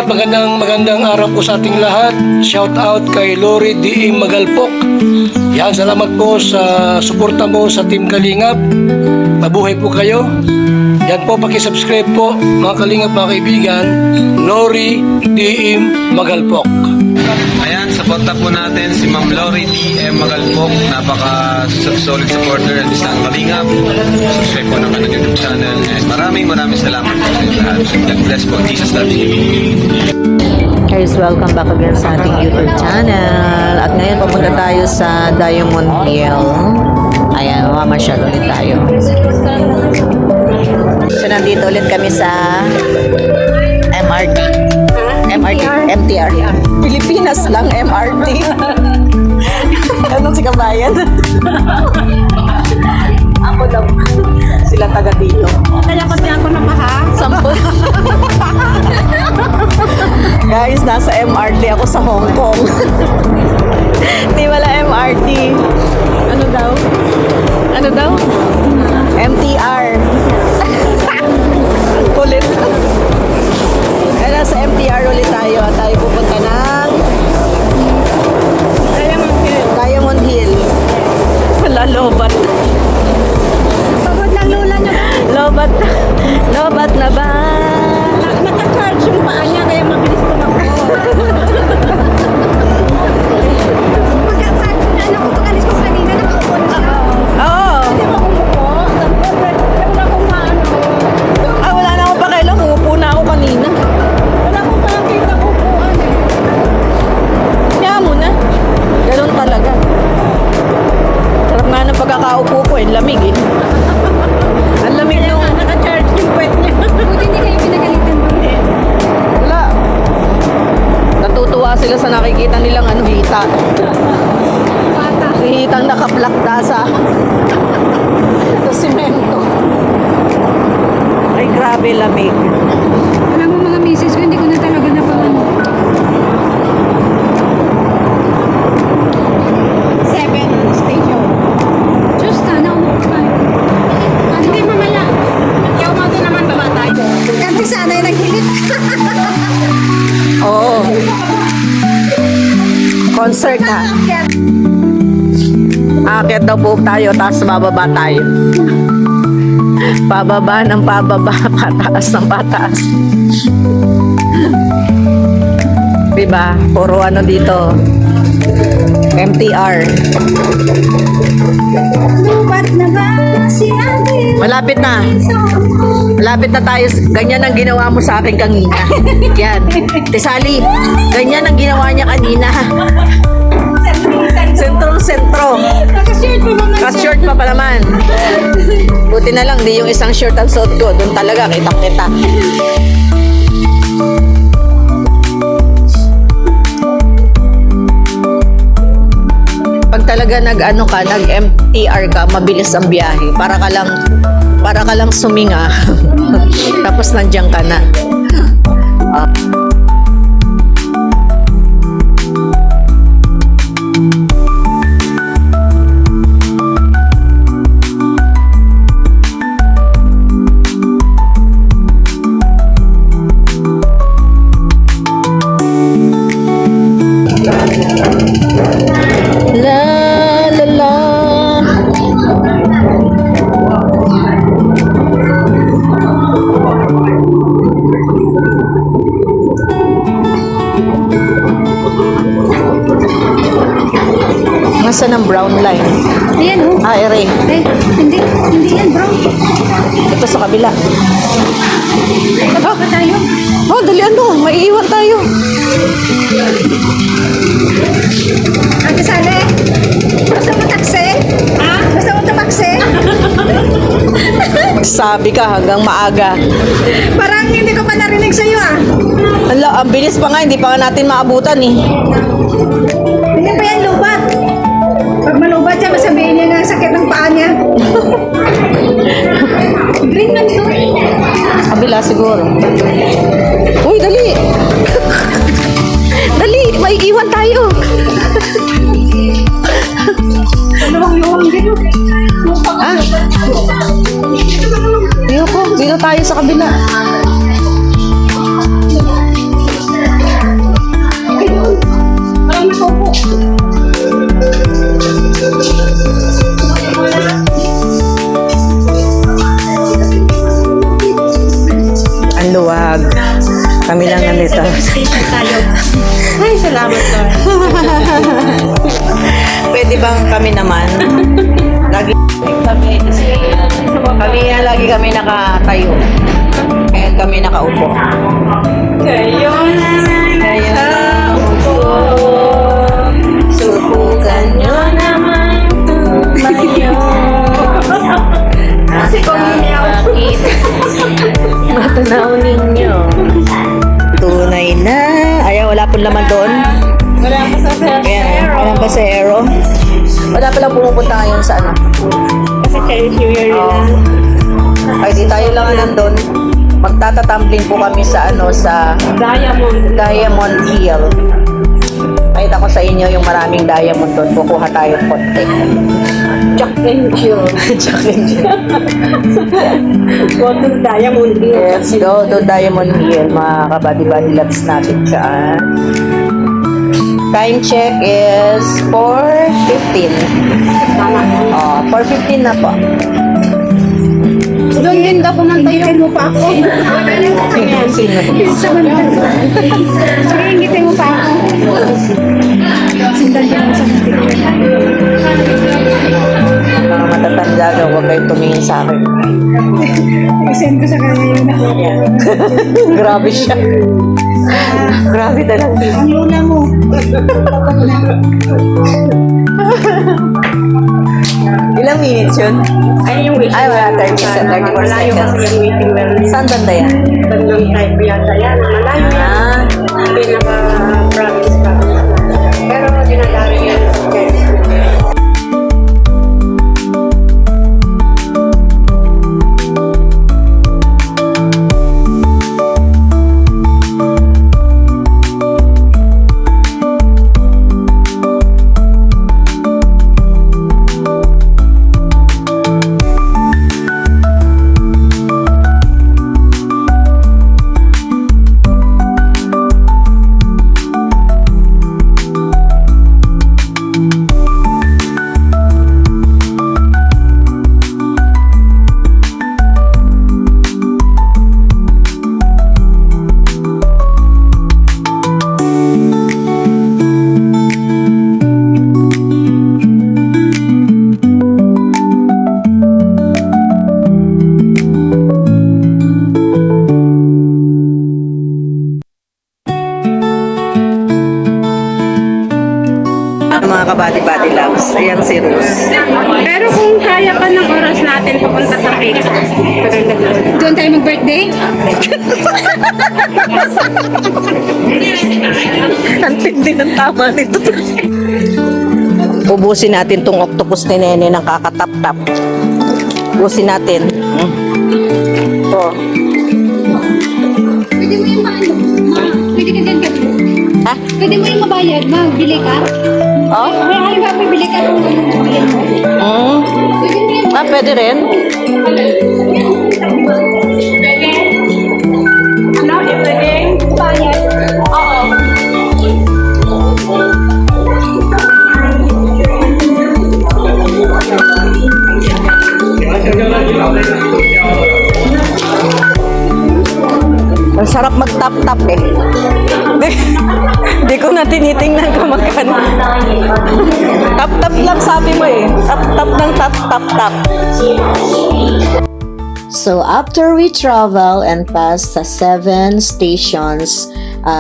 kalingap, magandang araw po sa ating lahat. Shout out kay Lori D. Magalpok. Yan, salamat po sa suporta mo sa Team Kalingap. Mabuhay po kayo. Yan po, pakisubscribe po mga kalingap, mga kaibigan. Lori D. Magalpok. Ayan, supporta po natin si Ma'am Lori D.M. Magalpok. Napaka-solid supporter at isang kalingap. Subscribe po ng kanyang YouTube channel. And maraming salamat po sa inyo lahat. God bless po. Jesus loves you. Guys, welcome back again sa ating YouTube channel. At ngayon pupunta tayo sa Diamond Hill. Ayan, mamasyal ulit tayo. So, nandito ulit kami sa MTR. Pilipinas lang, MRT. Anong si kabayan? Ako lang. Sila taga dito. Kaya pati ako nakaha. Sampol. Guys, nasa MRT ako sa Hong Kong. Di wala MRT. Ano daw? MTR. Ulit. Kaya nasa MTR ulit tayo. Tayo pupunta ng Diamond Hill. Wala, lobat. Pagod lang lola niya. Lobat na ba? Naka-charge yung paa niya kaya mabilis tumakbo. Pagka-charge na ako, pag-alis ko kanina, nakaupo na siya. Oo. Hindi mo umupo. Wala akong maano. Wala na akong pakialam. Umupo na ako kanina. Wala akong makakita upuan eh. Kaya mo na. Ganun talaga. Sarap nga ng pagkakaupo ko eh. Lamig eh. Ang lamig Kaya nung... nga, naka-charge yung puwet niya. Buti hindi kayo pinagalitan doon eh. Wala. Natutuwa sila sa nakikita nilang hita. Bata. Si hitang nakaplakda sa semento. Ay, grabe lamig. Alam mo mga misis ko, hindi ko na talaga napamano. 7 station. Diyos na, naumupo tayo. Hindi mamaya. Kaya umaga naman baba tayo. Kasi sana yung naghilit. Oo. Concert ha. Aakyat daw po tayo, tapos bababa tayo. Pababa ng pababa, pataas ng pataas. Diba? Puro ano dito. MTR. Lubat na ba si Ate? Malapit na. Malapit na tayo. Ganyan ang ginawa mo sa akin kanina. Yan. Tisali, ganyan ang ginawa niya kanina. Sentro. Nakashirt mo naman siya. Short pa naman. Buti na lang, di yung isang shirt ang suot ko. Doon talaga, kita-kita. Pag talaga nag-MTR ka, mabilis ang biyahe. Para ka lang suminga. Tapos nandiyan ka na. La la la. Nasaan ang brown line? Ayan oh. Ere. Hindi yan bro. Ito sa kabila. Baba pa tayo. Oh, dali ano. Maiiwan tayo. Ate Sale, gusto mo taksi? Ha? Gusto mo taksi? Sabi ka hanggang maaga. Parang hindi ko pa narinig sa'yo ah. Hala, ang bilis pa nga. Hindi pa nga natin maabutan eh. Hindi pa yan lubat. Pag malubat siya, masabihin niya na sakit ng paa niya. Green man to. Kabila siguro. Uy, dali. Dali, may iwan tayo. Luwang-luwang din. Ha? Ayoko, dito tayo sa kabila. Ay, salamat Lord. Pwede bang kami naman? Lagi kami kasi lagi kami nakatayo. Kaya kami nakaupo. Kayo na Upo. Subukan nyo naman tumayo. Kasi kung Bakit? Matanaw ninyo. Tunay na. Ayaw, wala pong laman doon. wala pa sa Ayan, walang pasero. Wala palang pumupunta ngayon sa ano. Kasi Chinese New Year nila. Ay, di tayo lang nandun. Magtatatumbling po kami sa ano, sa Diamond Hill. Pakita ko sa inyo yung maraming diamond doon. Kukuha tayo konti. Jack and Jill. Jack and Jill. Go to Diamond Hill. Let's go to Diamond Hill, mga kabady-body loves natin dyan. Time check is 4:15. Oh, 4:15 na po. Doon din daw pumunta yung mo pa ako. Sino? Sa banda. Sige, ingitin mo pa ako. Sundan din mo sa picture. Mga matatanda daw, huwag kayong tumingin sa akin. I-send ko sa kanya yun ako. Grabe siya. Grabe talaga. Ang lula mo. Ilang minutes yun? Ay, yung waiting. Ay, wala, 30 seconds. Malayo kasi yung waiting well. Saan banda yan? Bandang type yata yan. Malayo yan. Ah, Pinaka-province pa. Pero dinadari yan. Okay. mga kabady-body loves. Ayan si Rose. Pero kung kaya pa ng oras natin papunta sa cake, doon tayo mag-birthday? Ang tindi ng tama nito. Ubusin natin tong octopus ni Nene ng kakatap-tap. Ubusin natin. Ito. Pwede mo yung maano? Pwede ka dyan gabi. Ha? Pwede mo yung mabayad, magbili ka? Oh? May halimbawa bibili ka kung bibili mo. Pwede mo yung Ah, pwede rin. ano, pwede bayad. Oo. Ang sarap mag-tap-tap eh. Di ko na tinitingnan kung magkano. Tap-tap lang sabi mo eh. Tap-tap ng tap-tap-tap. So after we travel and pass sa 7 stations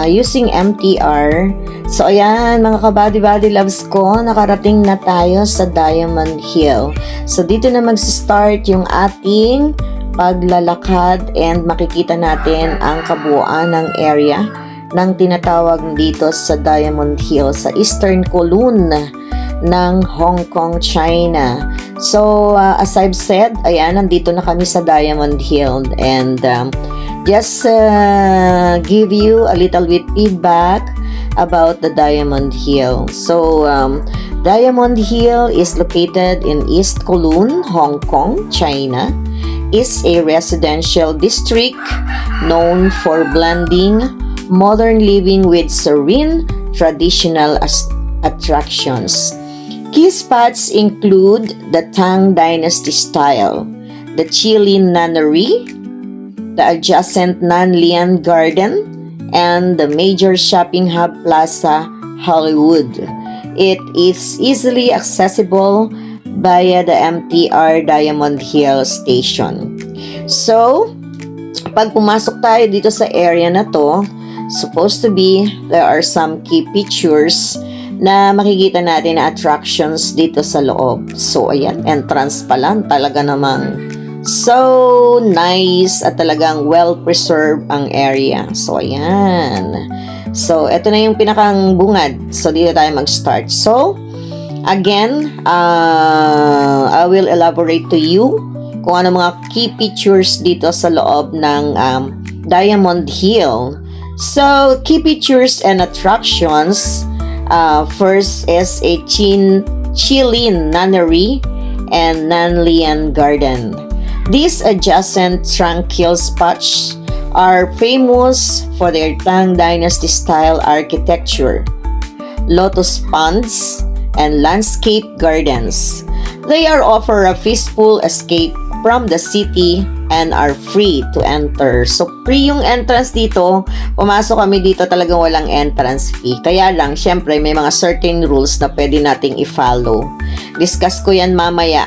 using MTR, so ayan mga kabady-body loves ko, nakarating na tayo sa Diamond Hill. So dito na mag-start yung ating paglalakad and makikita natin ang kabuuan ng area ng tinatawag dito sa Diamond Hill sa Eastern Kowloon ng Hong Kong, China. So, as I've said, ayan, nandito na kami sa Diamond Hill and just give you a little bit feedback about the Diamond Hill. So, Diamond Hill is located in East Kowloon, Hong Kong, China. Is a residential district known for blending modern living with serene traditional attractions. Key spots include the Tang Dynasty style, the Chili Nunnery, the adjacent Nanlian Garden, and the major shopping hub Plaza Hollywood. It is easily accessible via the MTR Diamond Hill Station. So, pag pumasok tayo dito sa area na to, supposed to be, there are some key features na makikita natin na attractions dito sa loob. So, ayan, entrance pa lang, talaga namang so nice at talagang well-preserved ang area. So, ayan. So, ito na yung pinakang bungad. So, dito tayo mag-start. So, again, I will elaborate to you kung ano mga key features dito sa loob ng Diamond Hill. So, key features and attractions, first is a Qilin Nunnery and Nanlian Garden. These adjacent tranquil spots are famous for their Tang Dynasty style architecture, lotus ponds, and landscape gardens. They are offer a peaceful escape from the city and are free to enter. So, free yung entrance dito. Pumasok kami dito, talagang walang entrance fee. Kaya lang, syempre, may mga certain rules na pwede nating i-follow. Discuss ko yan mamaya.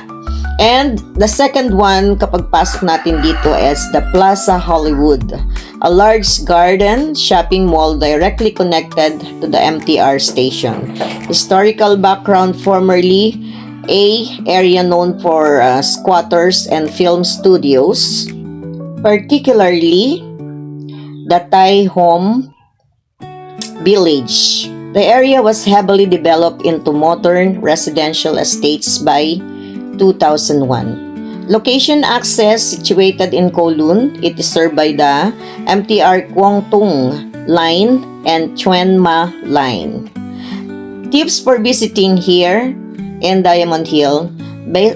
And the second one, kapag pasok natin dito, is the Plaza Hollywood, a large garden shopping mall directly connected to the MTR station. Historical background: formerly a area known for squatters and film studios, particularly the Tai Home Village. The area was heavily developed into modern residential estates by 2001. Location access: situated in Kowloon, it is served by the MTR Kwangtung Line and Tuen Ma Line. Tips for visiting here in Diamond Hill: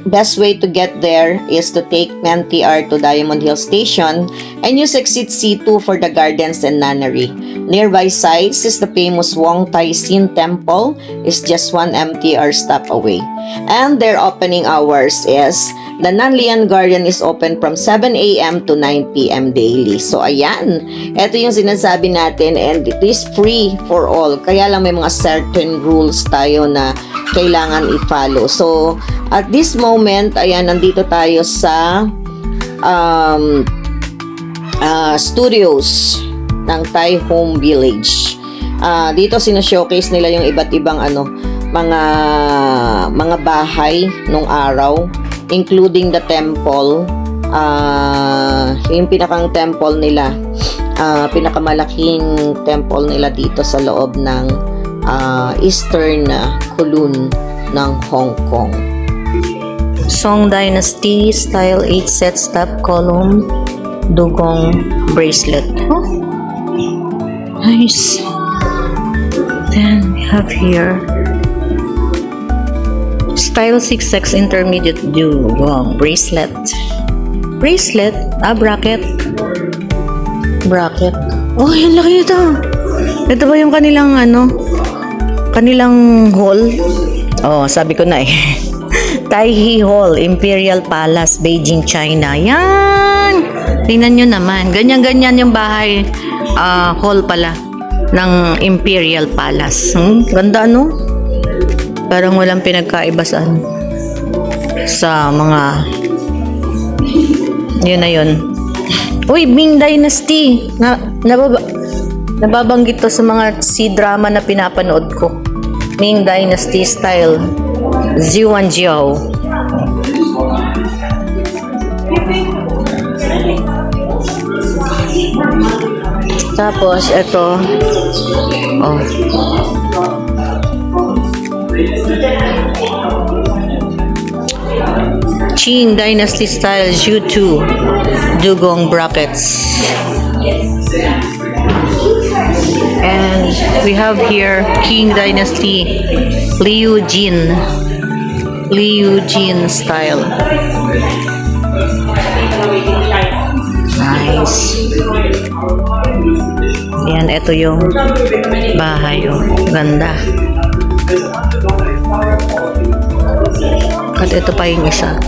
best way to get there is to take MTR to Diamond Hill Station and use exit C2 for the gardens and nunnery. Nearby sites is the famous Wong Tai Sin Temple, is just 1 MTR stop away. And their opening hours is the Nanlian Garden is open from 7 a.m. to 9 p.m. daily. So, ayan. Ito yung sinasabi natin, and it is free for all. Kaya lang may mga certain rules tayo na kailangan i-follow. So, at this moment, ayan, nandito tayo sa studios ng Tai Home Village. Dito sino-showcase nila yung iba't ibang mga bahay nung araw, including the temple. Yung pinakang temple nila, pinakamalaking temple nila dito sa loob ng Eastern Kowloon ng Hong Kong. Song Dynasty style 8 set stop column dugong bracelet. Oh, nice. Then we have here style 6X intermediate dugong bracelet. Bracelet? Bracket. Bracket. Oh, yung laki nito. Ito ba yung kanilang kanilang hall? Oh, sabi ko na eh. Taihe Hall, Imperial Palace, Beijing, China. Yan! Tingnan nyo naman. Ganyan-ganyan yung bahay. Hall pala ng Imperial Palace. Ganda, no? Parang walang pinagkaiba sa mga yun na yun. Uy, Ming Dynasty. Nababanggit to sa mga C-drama na pinapanood ko. Ming Dynasty style. Ziwanjiao. Tapos, ito. Oh. Qing Dynasty style Zhu2 dugong brackets. And we have here Qing Dynasty Liu Jin style. Nice. Yan, ito yung bahay. Oh, ganda. At ito pa yung isa.